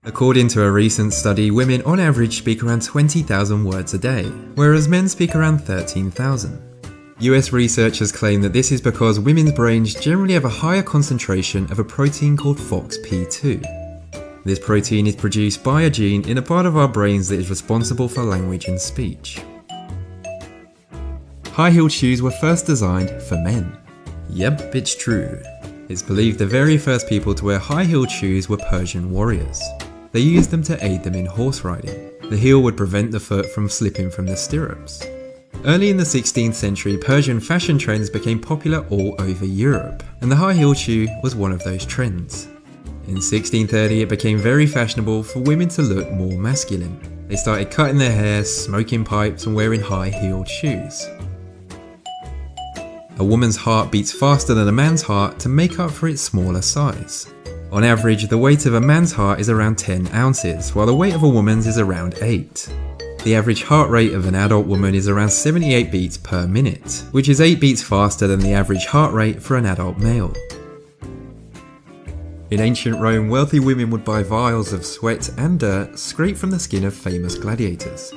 According to a recent study, women on average speak around 20,000 words a day, whereas men speak around 13,000. US researchers claim that this is because women's brains generally have a higher concentration of a protein called FOXP2. This protein is produced by a gene in a part of our brains that is responsible for language and speech. High-heeled shoes were first designed for men. Yep, it's true. It's believed the very first people to wear high-heeled shoes were Persian warriors. They used them to aid them in horse riding. The heel would prevent the foot from slipping from the stirrups. Early in the 16th century, Persian fashion trends became popular all over Europe, and the high-heeled shoe was one of those trends. In 1630, it became very fashionable for women to look more masculine. They started cutting their hair, smoking pipes, and wearing high-heeled shoes. A woman's heart beats faster than a man's heart to make up for its smaller size. On average, the weight of a man's heart is around 10 ounces, while the weight of a woman's is around 8. The average heart rate of an adult woman is around 78 beats per minute, which is 8 beats faster than the average heart rate for an adult male. In ancient Rome, wealthy women would buy vials of sweat and dirt scraped from the skin of famous gladiators.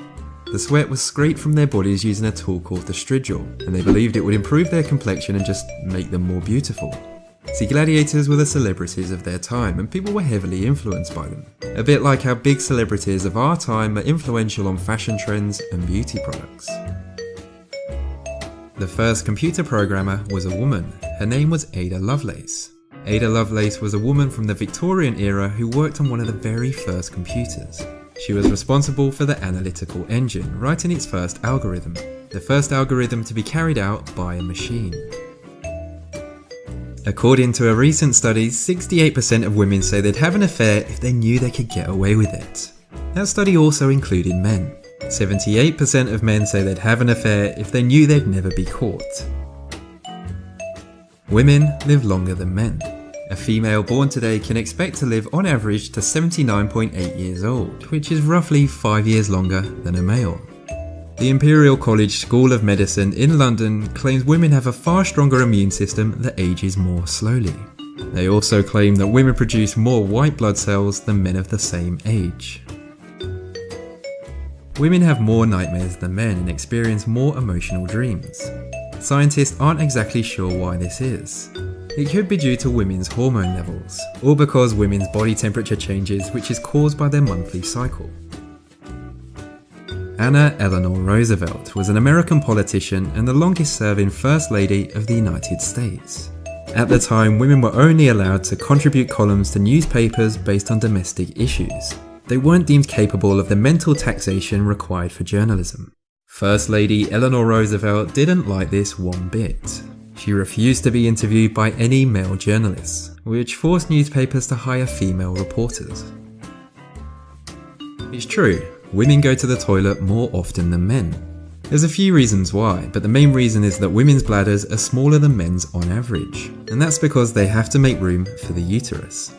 The sweat was scraped from their bodies using a tool called the strigil, and they believed it would improve their complexion and just make them more beautiful. See, gladiators were the celebrities of their time, and people were heavily influenced by them. A bit like how big celebrities of our time are influential on fashion trends and beauty products. The first computer programmer was a woman. Her name was Ada Lovelace. Ada Lovelace was a woman from the Victorian era who worked on one of the very first computers. She was responsible for the analytical engine, writing its first algorithm, the first algorithm to be carried out by a machine. According to a recent study, 68% of women say they'd have an affair if they knew they could get away with it. That study also included men. 78% of men say they'd have an affair if they knew they'd never be caught. Women live longer than men. A female born today can expect to live on average to 79.8 years old, which is roughly 5 years longer than a male. The Imperial College School of Medicine in London claims women have a far stronger immune system that ages more slowly. They also claim that women produce more white blood cells than men of the same age. Women have more nightmares than men and experience more emotional dreams. Scientists aren't exactly sure why this is. It could be due to women's hormone levels, or because women's body temperature changes, which is caused by their monthly cycle. Anna Eleanor Roosevelt was an American politician and the longest-serving First Lady of the United States. At the time, women were only allowed to contribute columns to newspapers based on domestic issues. They weren't deemed capable of the mental taxation required for journalism. First Lady Eleanor Roosevelt didn't like this one bit. She refused to be interviewed by any male journalists, which forced newspapers to hire female reporters. It's true, women go to the toilet more often than men. There's a few reasons why, but the main reason is that women's bladders are smaller than men's on average, and that's because they have to make room for the uterus.